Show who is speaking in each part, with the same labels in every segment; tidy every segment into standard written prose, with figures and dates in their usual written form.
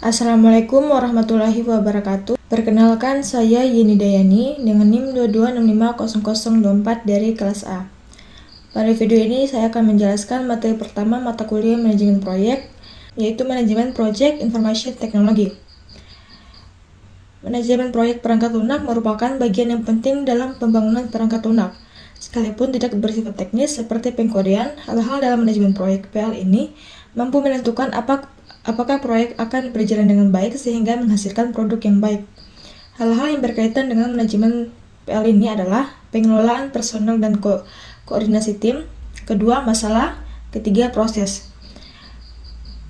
Speaker 1: Assalamualaikum warahmatullahi wabarakatuh. Perkenalkan, saya Yeni Dayani dengan NIM 22650024 dari kelas A. Pada video ini saya akan menjelaskan materi pertama mata kuliah manajemen proyek, yaitu manajemen Project Information Technology. Manajemen proyek perangkat lunak merupakan bagian yang penting dalam pembangunan perangkat lunak. Sekalipun tidak bersifat teknis seperti pengkodean, hal-hal dalam manajemen proyek PL ini mampu menentukan apakah proyek akan berjalan dengan baik sehingga menghasilkan produk yang baik. Hal-hal yang berkaitan dengan manajemen PL ini adalah pengelolaan personel dan koordinasi tim, kedua masalah, ketiga proses.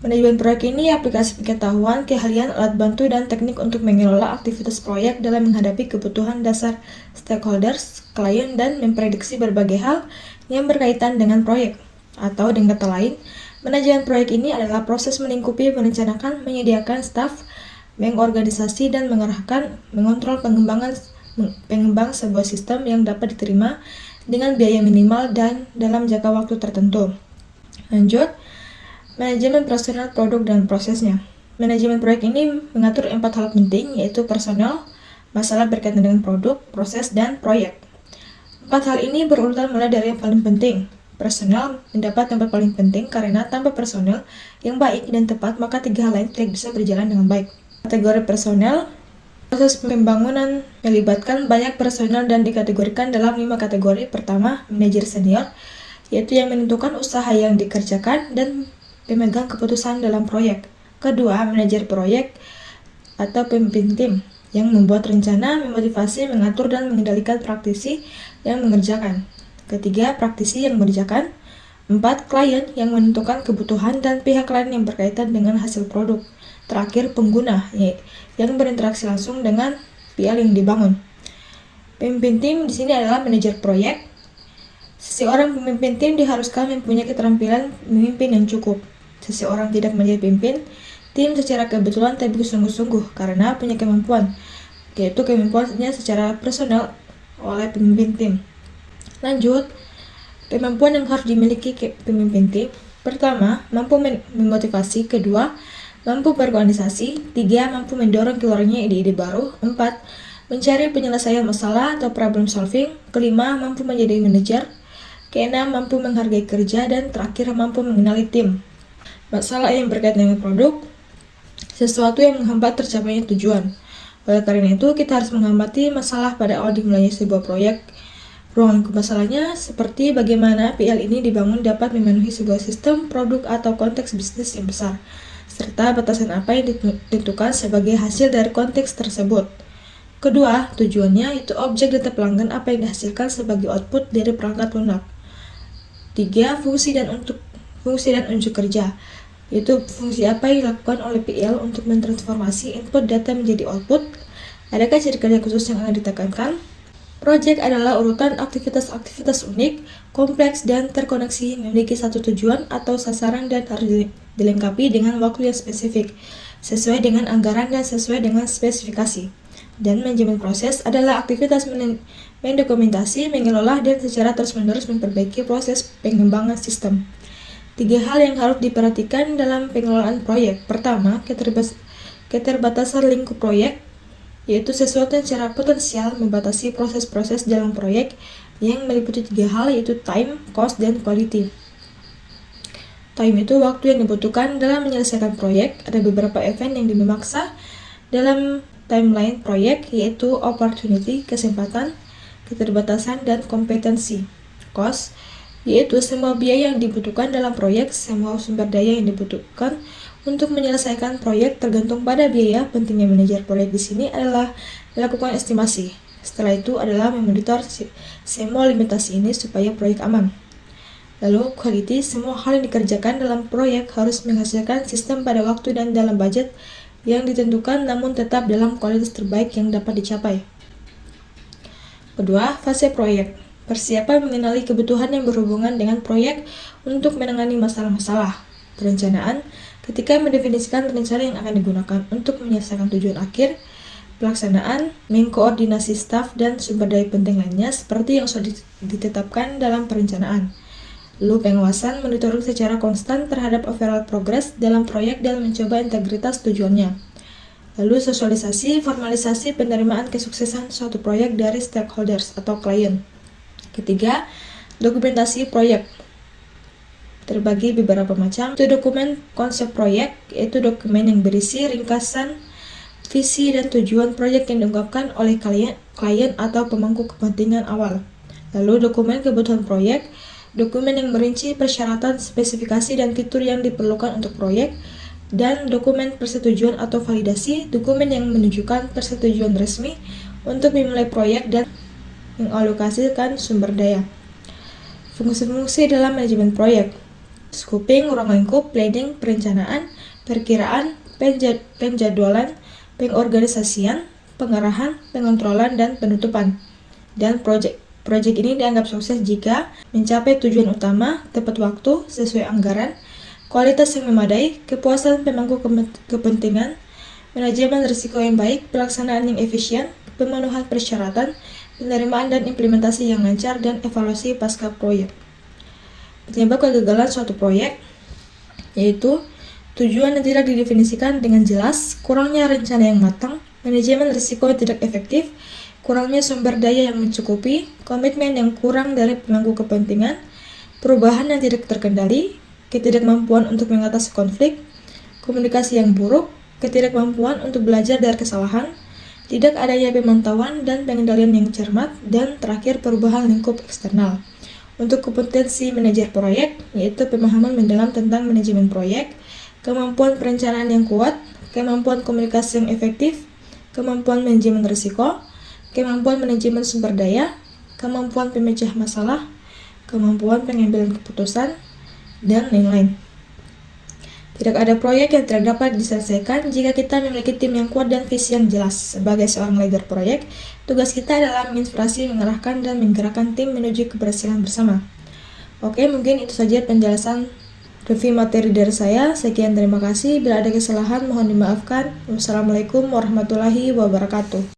Speaker 1: Manajemen proyek ini aplikasi pengetahuan, keahlian, alat bantu, dan teknik untuk mengelola aktivitas proyek dalam menghadapi kebutuhan dasar stakeholders, klien, dan memprediksi berbagai hal yang berkaitan dengan proyek. Atau dengan kata lain, manajemen proyek ini adalah proses melingkupi, merencanakan, menyediakan staf, mengorganisasi, dan mengontrol pengembang sebuah sistem yang dapat diterima dengan biaya minimal dan dalam jangka waktu tertentu. Lanjut, manajemen personel, produk, dan prosesnya. Manajemen proyek ini mengatur 4 hal penting, yaitu personel, masalah berkaitan dengan produk, proses, dan proyek. 4 hal ini berurutan mulai dari yang paling penting. Personel mendapat tempat paling penting karena tanpa personel yang baik dan tepat, maka 3 hal lain tidak bisa berjalan dengan baik. Kategori personel. Proses pembangunan melibatkan banyak personel dan dikategorikan dalam 5 kategori. Pertama, manajer senior, yaitu yang menentukan usaha yang dikerjakan dan pemegang keputusan dalam proyek. Kedua, manajer proyek atau pemimpin tim yang membuat rencana, memotivasi, mengatur, dan mengendalikan praktisi yang mengerjakan. Ketiga, praktisi yang mengerjakan. 4, klien yang menentukan kebutuhan dan pihak lain yang berkaitan dengan hasil produk. Terakhir, pengguna yang berinteraksi langsung dengan PL yang dibangun. Pemimpin tim di sini adalah manajer proyek. Seseorang pemimpin tim diharuskan mempunyai keterampilan memimpin yang cukup. Seseorang tidak menjadi pemimpin tim secara kebetulan tapi sungguh-sungguh karena punya kemampuan, yaitu kemampuannya secara personal oleh pemimpin tim. Lanjut, kemampuan yang harus dimiliki pemimpin tim. Pertama, mampu memotivasi. Kedua, mampu berorganisasi. 3, mampu mendorong keluarnya ide-ide baru. 4, mencari penyelesaian masalah atau problem solving. Kelima, mampu menjadi manajer. Keenam, mampu menghargai kerja. Dan terakhir, mampu mengenali tim. Masalah yang berkaitan dengan produk, sesuatu yang menghambat tercapainya tujuan. Oleh karena itu, kita harus mengamati masalah pada awal dimulainya sebuah proyek. Ruang lingkup masalahnya seperti bagaimana PL ini dibangun dapat memenuhi sebuah sistem, produk, atau konteks bisnis yang besar, serta batasan apa yang ditentukan sebagai hasil dari konteks tersebut. Kedua, tujuannya yaitu objek data pelanggan apa yang dihasilkan sebagai output dari perangkat lunak. 3, fungsi dan unjuk kerja, yaitu fungsi apa yang dilakukan oleh PL untuk mentransformasi input data menjadi output. Adakah ciri kerja khusus yang akan ditekankan? Proyek adalah urutan aktivitas unik, kompleks, dan terkoneksi, memiliki satu tujuan atau sasaran dan harus dilengkapi dengan waktu yang spesifik, sesuai dengan anggaran dan sesuai dengan spesifikasi. Dan manajemen proses adalah aktivitas mendokumentasi, mengelola, dan secara terus-menerus memperbaiki proses pengembangan sistem. 3 hal yang harus diperhatikan dalam pengelolaan proyek. Pertama, keterbatasan lingkup proyek, yaitu sesuatu yang secara potensial membatasi proses-proses dalam proyek yang meliputi 3 hal, yaitu time, cost, dan quality. Time itu waktu yang dibutuhkan dalam menyelesaikan proyek. Ada beberapa event yang dimaksa dalam timeline proyek, yaitu opportunity, kesempatan, keterbatasan, dan kompetensi. Cost, yaitu semua biaya yang dibutuhkan dalam proyek, semua sumber daya yang dibutuhkan untuk menyelesaikan proyek tergantung pada biaya. Pentingnya manajer proyek di sini adalah melakukan estimasi. Setelah itu adalah memonitor semua limitasi ini supaya proyek aman. Lalu quality, semua hal yang dikerjakan dalam proyek harus menghasilkan sistem pada waktu dan dalam budget yang ditentukan, namun tetap dalam kualitas terbaik yang dapat dicapai. Kedua, fase proyek. Persiapan mengenali kebutuhan yang berhubungan dengan proyek untuk menangani masalah-masalah. Perencanaan, ketika mendefinisikan rencana yang akan digunakan untuk menyelesaikan tujuan akhir. Pelaksanaan, mengkoordinasi staf dan sumber daya penting lainnya seperti yang sudah ditetapkan dalam perencanaan. Lalu pengawasan monitoring secara konstan terhadap overall progress dalam proyek dan mencoba integritas tujuannya. Lalu sosialisasi, formalisasi penerimaan kesuksesan suatu proyek dari stakeholders atau klien. Ketiga, dokumentasi proyek. Terbagi beberapa macam. Itu dokumen konsep proyek, yaitu dokumen yang berisi ringkasan visi dan tujuan proyek yang diungkapkan oleh klien atau pemangku kepentingan awal. Lalu dokumen kebutuhan proyek, dokumen yang merinci persyaratan, spesifikasi, dan fitur yang diperlukan untuk proyek. Dan dokumen persetujuan atau validasi, dokumen yang menunjukkan persetujuan resmi untuk memulai proyek dan mengalokasikan sumber daya. Fungsi-fungsi dalam manajemen proyek: scoping, ruang lingkup, planning, perencanaan, perkiraan, penjadwalan, pengorganisasian, pengarahan, pengontrolan, dan penutupan. Dan proyek ini dianggap sukses jika mencapai tujuan utama, tepat waktu, sesuai anggaran, kualitas yang memadai, kepuasan pemangku kepentingan, manajemen risiko yang baik, pelaksanaan yang efisien, pemenuhan persyaratan, penerimaan dan implementasi yang lancar, dan evaluasi pasca proyek. Penyebab kegagalan suatu proyek yaitu tujuan yang tidak didefinisikan dengan jelas, kurangnya rencana yang matang, manajemen risiko yang tidak efektif, kurangnya sumber daya yang mencukupi, komitmen yang kurang dari pemangku kepentingan, perubahan yang tidak terkendali, ketidakmampuan untuk mengatasi konflik, komunikasi yang buruk, ketidakmampuan untuk belajar dari kesalahan, tidak adanya pemantauan dan pengendalian yang cermat, dan terakhir perubahan lingkup eksternal. Untuk kompetensi manajer proyek, yaitu pemahaman mendalam tentang manajemen proyek, kemampuan perencanaan yang kuat, kemampuan komunikasi yang efektif, kemampuan manajemen risiko, kemampuan manajemen sumber daya, kemampuan pemecah masalah, kemampuan pengambilan keputusan, dan lain-lain. Tidak ada proyek yang tidak dapat diselesaikan jika kita memiliki tim yang kuat dan visi yang jelas. Sebagai seorang leader proyek, tugas kita adalah menginspirasi, mengarahkan, dan menggerakkan tim menuju keberhasilan bersama. Oke, mungkin itu saja penjelasan review materi dari saya. Sekian, terima kasih. Bila ada kesalahan, mohon dimaafkan. Wassalamualaikum warahmatullahi wabarakatuh.